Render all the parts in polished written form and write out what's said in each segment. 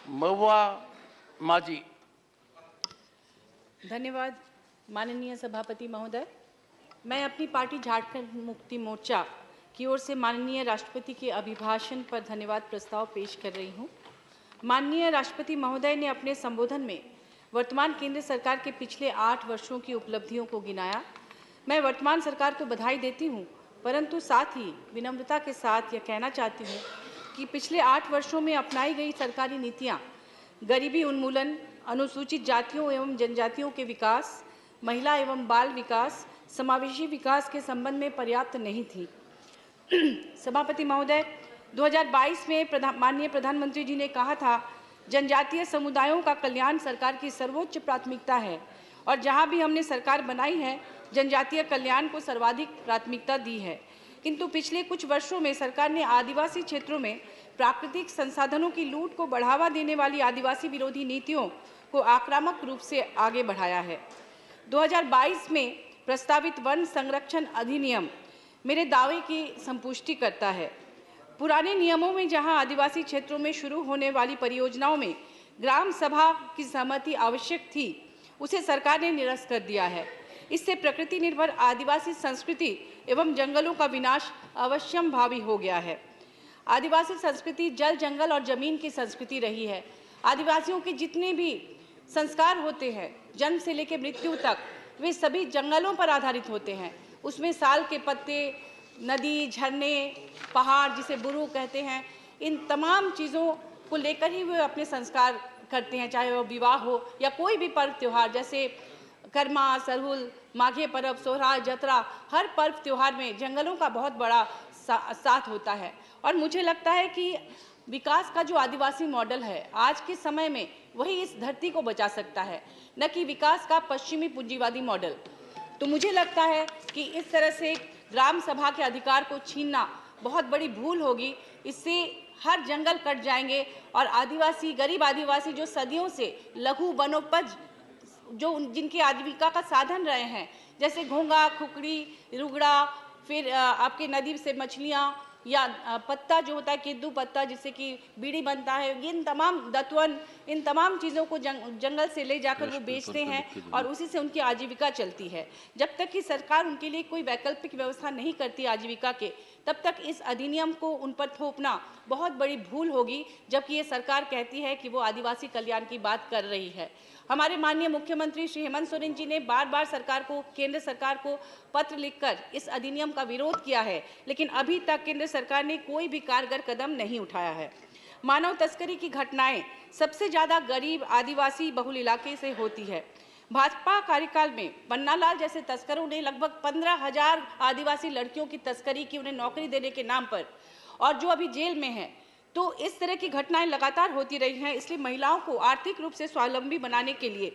महुआ माझी। धन्यवाद माननीय सभापति महोदय। मैं अपनी पार्टी झारखंड मुक्ति मोर्चा की ओर से माननीय राष्ट्रपति के अभिभाषण पर धन्यवाद प्रस्ताव पेश कर रही हूं। माननीय राष्ट्रपति महोदय ने अपने संबोधन में वर्तमान केंद्र सरकार के पिछले 8 वर्षों की उपलब्धियों को गिनाया। मैं वर्तमान सरकार को बधाई देती हूं, परंतु साथ ही विनम्रता के साथ यह कहना चाहती हूं कि पिछले 8 वर्षों में अपनाई गई सरकारी नीतियां गरीबी उन्मूलन, अनुसूचित जातियों एवं जनजातियों के विकास, महिला एवं बाल विकास, समावेशी विकास के संबंध में पर्याप्त नहीं थी। सभापति महोदय, 2022 में माननीय प्रधानमंत्री जी ने कहा था, जनजातीय समुदायों का कल्याण सरकार की सर्वोच्च प्राथमिकता है और जहां भी हमने सरकार बनाई है, जनजातीय कल्याण को सर्वाधिक प्राथमिकता दी है। किंतु पिछले कुछ वर्षों में सरकार ने आदिवासी क्षेत्रों में प्राकृतिक संसाधनों की लूट को बढ़ावा देने वाली आदिवासी विरोधी नीतियों को आक्रामक रूप से आगे बढ़ाया है। 2022 में प्रस्तावित वन संरक्षण अधिनियम मेरे दावे की संपुष्टि करता है। पुराने नियमों में जहां आदिवासी क्षेत्रों में शुरू होने वाली परियोजनाओं में ग्राम सभा की सहमति आवश्यक थी, उसे सरकार ने निरस्त कर दिया है। इससे प्रकृति निर्भर आदिवासी संस्कृति एवं जंगलों का विनाश अवश्यंभावी हो गया है। आदिवासी संस्कृति जल, जंगल और जमीन की संस्कृति रही है। आदिवासियों के जितने भी संस्कार होते हैं, जन्म से लेकर मृत्यु तक, वे सभी जंगलों पर आधारित होते हैं। उसमें साल के पत्ते, नदी, झरने, पहाड़ जिसे बुरु कहते हैं, इन तमाम चीज़ों को लेकर ही वे अपने संस्कार करते हैं, चाहे वह विवाह हो या कोई भी पर्व त्यौहार, जैसे कर्मा, सरहुल, माघे पर्व, सोहराय, जतरा, हर पर्व त्यौहार में जंगलों का बहुत बड़ा साथ होता है। और मुझे लगता है कि विकास का जो आदिवासी मॉडल है आज के समय में, वही इस धरती को बचा सकता है, न कि विकास का पश्चिमी पूंजीवादी मॉडल। तो मुझे लगता है कि इस तरह से ग्राम सभा के अधिकार को छीनना बहुत बड़ी भूल होगी। इससे हर जंगल कट जाएंगे और आदिवासी, गरीब आदिवासी जो सदियों से लघु वनोपज जो जिनकी आजीविका का साधन रहे हैं, जैसे घोंगा, खुकड़ी, रुगड़ा, फिर आपके नदी से मछलियाँ या पत्ता जो होता है केदू पत्ता जिससे कि बीड़ी बनता है, इन तमाम दतवन, इन तमाम चीज़ों को जंगल से ले जाकर वो बेचते हैं और उसी से उनकी आजीविका चलती है। जब तक कि सरकार उनके लिए कोई वैकल्पिक व्यवस्था नहीं करती आजीविका के, तब तक इस अधिनियम को उन पर थोपना बहुत बड़ी भूल होगी, जबकि ये सरकार कहती है कि वो आदिवासी कल्याण की बात कर रही है। हमारे माननीय मुख्यमंत्री श्री हेमंत सोरेन जी ने बार बार सरकार को, केंद्र सरकार को पत्र लिखकर इस अधिनियम का विरोध किया है, लेकिन अभी तक केंद्र सरकार ने कोई भी कारगर कदम नहीं उठाया है। मानव तस्करी की घटनाएं सबसे ज़्यादा गरीब आदिवासी बहुल इलाके से होती है। भाजपा कार्यकाल में पन्नालाल जैसे तस्करों ने लगभग 15,000 आदिवासी लड़कियों की तस्करी की, उन्हें नौकरी देने के नाम पर, और जो अभी जेल में हैं। तो इस तरह की घटनाएं लगातार होती रही हैं। इसलिए महिलाओं को आर्थिक रूप से स्वावलंबी बनाने के लिए,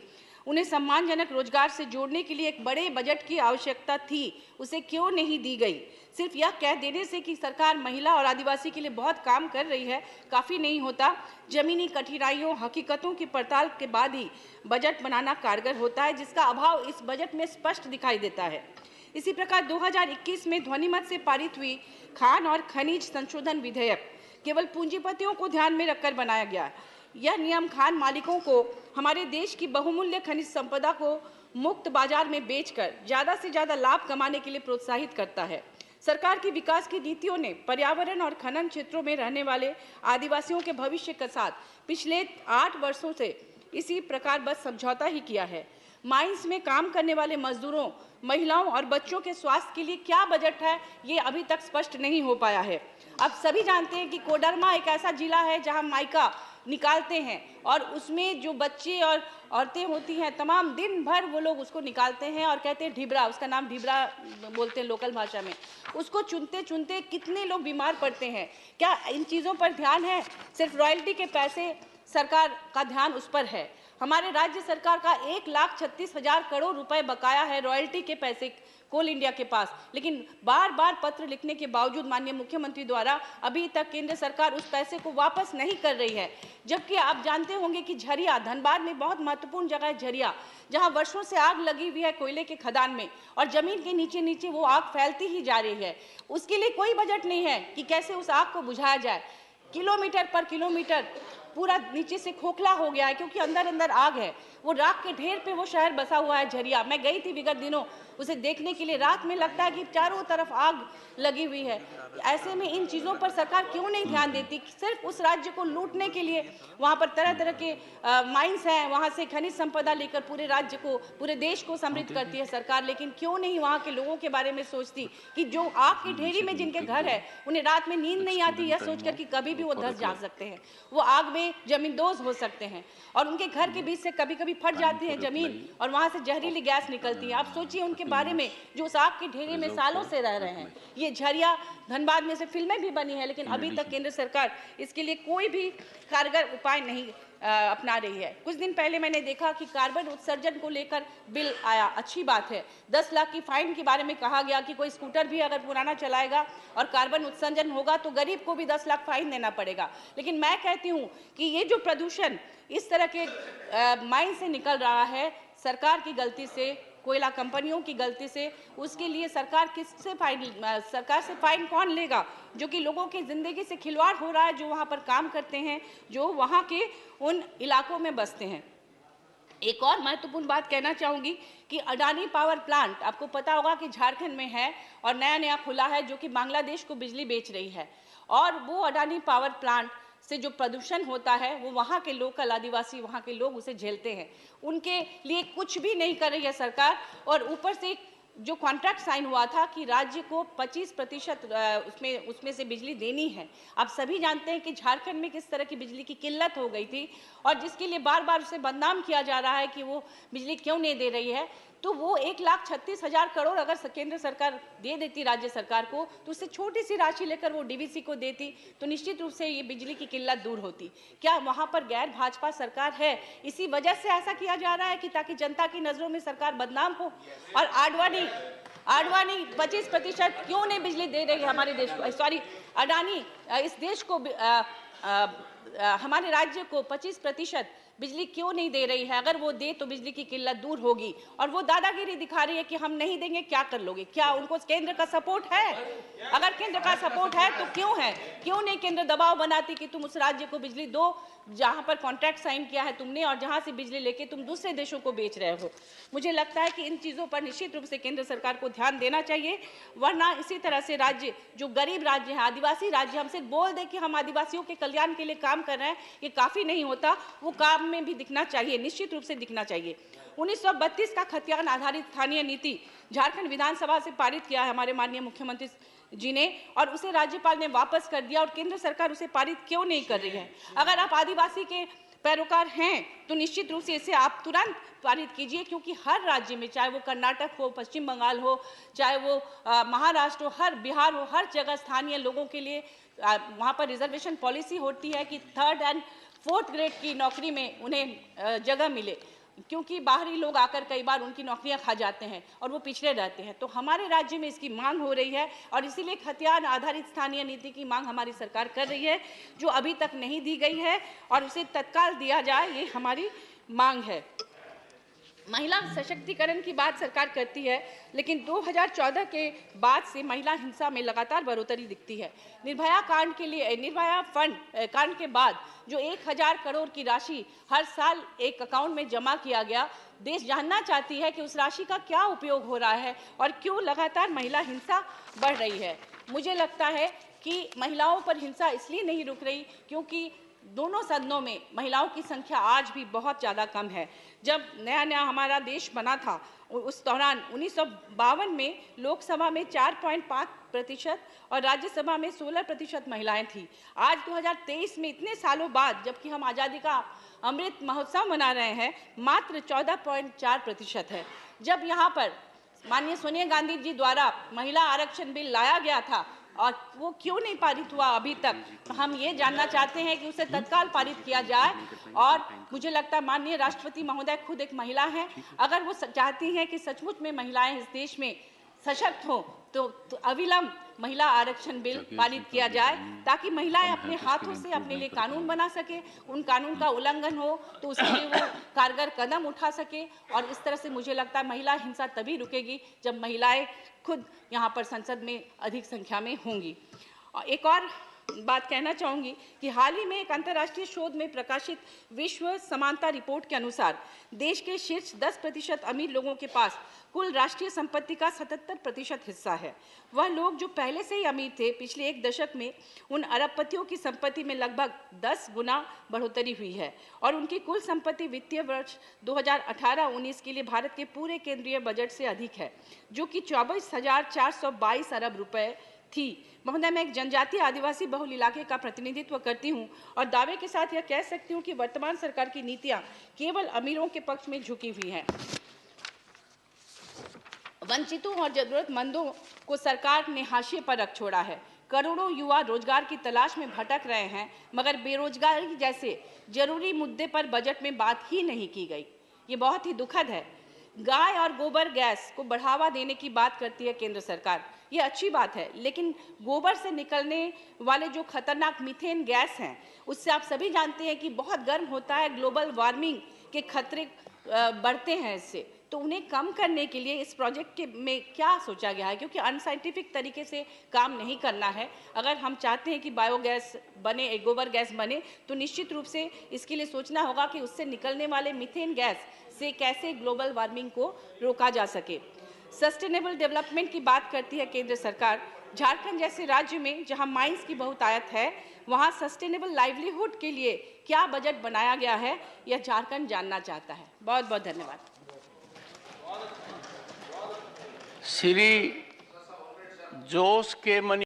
उन्हें सम्मानजनक रोजगार से जोड़ने के लिए एक बड़े बजट की आवश्यकता थी। उसे क्यों नहीं दी गई? सिर्फ यह कह देने से कि सरकार महिला और आदिवासी के लिए बहुत काम कर रही है, काफ़ी नहीं होता। जमीनी कठिनाइयों, हकीकतों की पड़ताल के बाद ही बजट बनाना कारगर होता है, जिसका अभाव इस बजट में स्पष्ट दिखाई देता है। इसी प्रकार 2021 में ध्वनिमत से पारित हुई खान और खनिज संशोधन विधेयक केवल पूंजीपतियों को ध्यान में रखकर बनाया गया। यह नियम खान मालिकों को हमारे देश की बहुमूल्य खनिज संपदा को मुक्त बाजार में बेचकर ज़्यादा से ज़्यादा लाभ कमाने के लिए प्रोत्साहित करता है। सरकार की विकास की नीतियों ने पर्यावरण और खनन क्षेत्रों में रहने वाले आदिवासियों के भविष्य के साथ पिछले 8 वर्षों से इसी प्रकार बस समझौता ही किया है। माइंस में काम करने वाले मजदूरों, महिलाओं और बच्चों के स्वास्थ्य के लिए क्या बजट है, ये अभी तक स्पष्ट नहीं हो पाया है। अब सभी जानते हैं कि कोडरमा एक ऐसा जिला है जहां मायका निकालते हैं और उसमें जो बच्चे और औरतें होती हैं, तमाम दिन भर वो लोग उसको निकालते हैं और कहते हैं ढिबरा, उसका नाम ढिबरा बोलते हैं लोकल भाषा में। उसको चुनते चुनते कितने लोग बीमार पड़ते हैं। क्या इन चीज़ों पर ध्यान है? सिर्फ रॉयल्टी के पैसे सरकार का ध्यान उस पर है। हमारे राज्य सरकार का 1,36,000 करोड़ रुपए बकाया है रॉयल्टी के पैसे कोल इंडिया के पास, लेकिन बार बार पत्र लिखने के बावजूद माननीय मुख्यमंत्री द्वारा अभी तक केंद्र सरकार उस पैसे को वापस नहीं कर रही है। जबकि आप जानते होंगे कि झरिया, धनबाद में बहुत महत्वपूर्ण जगह है झरिया, जहां वर्षों से आग लगी हुई है कोयले के खदान में और जमीन के नीचे नीचे वो आग फैलती ही जा रही है। उसके लिए कोई बजट नहीं है कि कैसे उस आग को बुझाया जाए। किलोमीटर पर किलोमीटर पूरा नीचे से खोखला हो गया है क्योंकि अंदर अंदर आग है। वो राख के ढेर पे वो शहर बसा हुआ है झरिया। मैं गई थी विगत दिनों उसे देखने के लिए। रात में लगता है कि चारों तरफ आग लगी हुई है। ऐसे में इन चीज़ों पर सरकार क्यों नहीं ध्यान देती? सिर्फ उस राज्य को लूटने के लिए वहाँ पर तरह तरह के माइंस हैं, वहाँ से खनिज संपदा लेकर पूरे राज्य को, पूरे देश को समृद्ध करती है सरकार। लेकिन क्यों नहीं वहाँ के लोगों के बारे में सोचती कि जो आग की ढेरी में जिनके घर है उन्हें रात में नींद नहीं आती यह सोचकर कि कभी भी वो धंस जा सकते हैं, वो आग में जमींदोज हो सकते हैं और उनके घर के बीच से कभी कभी फट जाती है जमीन और वहाँ से जहरीली गैस निकलती है। आप सोचिए उनके बारे में जो उस आग की ढेरी में सालों से रह रहे हैं। ये झरिया धनबाद में से फिल्में भी बनी है लेकिन अभी तक केंद्र सरकार इसके लिए कोई भी कारगर उपाय नहीं अपना रही है। कुछ दिन पहले मैंने देखा कि कार्बन उत्सर्जन को लेकर बिल आया, अच्छी बात है। 10 लाख की फाइन के बारे में कहा गया कि कोई स्कूटर भी अगर पुराना चलाएगा और कार्बन उत्सर्जन होगा तो गरीब को भी 10 लाख फाइन देना पड़ेगा। लेकिन मैं कहती हूँ कि ये जो प्रदूषण इस तरह के माइन से निकल रहा है, सरकार की गलती से, कोयला कंपनियों की गलती से, उसके लिए सरकार से फाइन कौन लेगा? जो कि लोगों की जिंदगी से खिलवाड़ हो रहा है, जो वहाँ पर काम करते हैं, जो वहाँ के उन इलाकों में बसते हैं। एक और महत्वपूर्ण बात कहना चाहूँगी कि अडानी पावर प्लांट, आपको पता होगा कि झारखंड में है और नया खुला है, जो कि बांग्लादेश को बिजली बेच रही है। और वो अडानी पावर प्लांट से जो प्रदूषण होता है वो वहाँ के लोकल आदिवासी, वहाँ के लोग उसे झेलते हैं। उनके लिए कुछ भी नहीं कर रही है सरकार। और ऊपर से जो कॉन्ट्रैक्ट साइन हुआ था कि राज्य को 25% उसमें से बिजली देनी है। आप सभी जानते हैं कि झारखंड में किस तरह की बिजली की किल्लत हो गई थी और जिसके लिए बार बार उसे बदनाम किया जा रहा है कि वो बिजली क्यों नहीं दे रही है। तो वो 1,36,000 करोड़ अगर केंद्र सरकार दे देती राज्य सरकार को, तो उससे छोटी सी राशि लेकर वो डीवीसी को देती तो निश्चित रूप से ये बिजली की किल्लत दूर होती। क्या वहाँ पर गैर भाजपा सरकार है? इसी वजह से ऐसा किया जा रहा है कि ताकि जनता की नज़रों में सरकार बदनाम हो। और आडवाणी 25% क्यों नहीं बिजली दे रही है हमारे देश को? सॉरी, अडानी इस देश को हमारे राज्य को 25% बिजली क्यों नहीं दे रही है? अगर वो दे तो बिजली की किल्लत दूर होगी। और वो दादागिरी दिखा रही है कि हम नहीं देंगे, क्या कर लोगे? क्या उनको केंद्र का सपोर्ट है? अगर केंद्र का सपोर्ट है तो क्यों है? क्यों नहीं केंद्र दबाव बनाती कि तुम उस राज्य को बिजली दो जहां पर कॉन्ट्रैक्ट साइन किया है तुमने और जहां से बिजली लेके तुम दूसरे देशों को बेच रहे हो? मुझे लगता है कि इन चीज़ों पर निश्चित रूप से केंद्र सरकार को ध्यान देना चाहिए, वरना इसी तरह से राज्य जो गरीब राज्य है, आदिवासी राज्य, हम सिर्फ बोल दे कि हम आदिवासियों के कल्याण के लिए काम कर रहे हैं, ये काफ़ी नहीं होता। वो काम में भी दिखना चाहिए, निश्चित रूप से दिखना चाहिए। 1932 का खतियान आधारित स्थानीय नीति झारखंड विधानसभा से पारित किया है हमारे माननीय मुख्यमंत्री जी ने, और उसे राज्यपाल ने वापस कर दिया। और केंद्र सरकार उसे पारित क्यों नहीं कर रही है? अगर आप आदिवासी के पैरोकार हैं तो निश्चित रूप से इसे आप तुरंत पारित कीजिए, क्योंकि हर राज्य में, चाहे वो कर्नाटक हो, पश्चिम बंगाल हो, चाहे वो महाराष्ट्र हो, हर बिहार हो, हर जगह स्थानीय लोगों के लिए वहाँ पर रिजर्वेशन पॉलिसी होती है कि 3rd और 4th ग्रेड की नौकरी में उन्हें जगह मिले, क्योंकि बाहरी लोग आकर कई बार उनकी नौकरियां खा जाते हैं और वो पिछड़े रहते हैं। तो हमारे राज्य में इसकी मांग हो रही है और इसीलिए खतियान आधारित स्थानीय नीति की मांग हमारी सरकार कर रही है, जो अभी तक नहीं दी गई है और उसे तत्काल दिया जाए, ये हमारी मांग है। महिला सशक्तिकरण की बात सरकार करती है, लेकिन 2014 के बाद से महिला हिंसा में लगातार बढ़ोतरी दिखती है। निर्भया कांड के लिए, निर्भया फंड कांड के बाद जो 1000 करोड़ की राशि हर साल एक अकाउंट में जमा किया गया, देश जानना चाहती है कि उस राशि का क्या उपयोग हो रहा है और क्यों लगातार महिला हिंसा बढ़ रही है। मुझे लगता है कि महिलाओं पर हिंसा इसलिए नहीं रुक रही क्योंकि दोनों सदनों में महिलाओं की संख्या आज भी बहुत ज़्यादा कम है। जब नया हमारा देश बना था उस दौरान 1952 में लोकसभा में 4.5% और राज्यसभा में 16% महिलाएं थीं। आज 2023 में, इतने सालों बाद, जबकि हम आज़ादी का अमृत महोत्सव मना रहे हैं, मात्र 14.4% है। जब यहाँ पर माननीय सोनिया गांधी जी द्वारा महिला आरक्षण बिल लाया गया था और वो क्यों नहीं पारित हुआ अभी तक, तो हम ये जानना चाहते हैं कि उसे तत्काल पारित किया जाए। और मुझे लगता है माननीय राष्ट्रपति महोदय खुद एक महिला हैं, अगर वो चाहती हैं कि सचमुच में महिलाएं इस देश में सशक्त हों तो अविलंब महिला आरक्षण बिल पारित किया जाए, ताकि महिलाएं अपने हाथों से अपने लिए कानून बना सके, उन कानून का उल्लंघन हो तो उसके लिए वो कारगर कदम उठा सके। और इस तरह से मुझे लगता है महिला हिंसा तभी रुकेगी जब महिलाएं खुद यहाँ पर संसद में अधिक संख्या में होंगी। और एक और बात कहना चाहूंगी कि हाल ही में एक अंतर्राष्ट्रीय शोध में प्रकाशित विश्व समानता रिपोर्ट के अनुसार देश के शीर्ष 10% अमीर लोगों के पास कुल राष्ट्रीय संपत्ति का 77% हिस्सा है। वह लोग जो पहले से ही अमीर थे, पिछले एक दशक में उन अरबपतियों की संपत्ति में लगभग 10 गुना बढ़ोतरी हुई है और उनकी कुल संपत्ति वित्तीय वर्ष 2018-19 के लिए भारत के पूरे केंद्रीय बजट से अधिक है, जो कि 24,422 अरब रुपए थी। महोदय, मैं एक जनजातीय आदिवासी बहुल इलाके का प्रतिनिधित्व करती हूं और दावे के साथ यह कह सकती हूं कि वर्तमान सरकार की नीतियां केवल अमीरों के पक्ष में झुकी हुई हैं। वंचितों और जरूरतमंदों को सरकार ने हाशिए पर रख छोड़ा है। करोड़ों युवा रोजगार की तलाश में भटक रहे हैं, मगर बेरोजगारी जैसे जरूरी मुद्दे पर बजट में बात ही नहीं की गई। ये बहुत ही दुखद है। गाय और गोबर गैस को बढ़ावा देने की बात करती है केंद्र सरकार, ये अच्छी बात है, लेकिन गोबर से निकलने वाले जो खतरनाक मीथेन गैस हैं, उससे आप सभी जानते हैं कि बहुत गर्म होता है, ग्लोबल वार्मिंग के खतरे बढ़ते हैं इससे। तो उन्हें कम करने के लिए इस प्रोजेक्ट के में क्या सोचा गया है, क्योंकि अनसाइंटिफिक तरीके से काम नहीं करना है। अगर हम चाहते हैं कि बायोगैस बने, गोबर गैस बने, तो निश्चित रूप से इसके लिए सोचना होगा कि उससे निकलने वाले मीथेन गैस से कैसे ग्लोबल वार्मिंग को रोका जा सके। सस्टेनेबल डेवलपमेंट की बात करती है केंद्र सरकार। झारखंड जैसे राज्य में जहां माइंस की बहुतायत है, वहां सस्टेनेबल लाइवलीहुड के लिए क्या बजट बनाया गया है, यह झारखंड जानना चाहता है। बहुत बहुत धन्यवाद। श्री जोस के मनी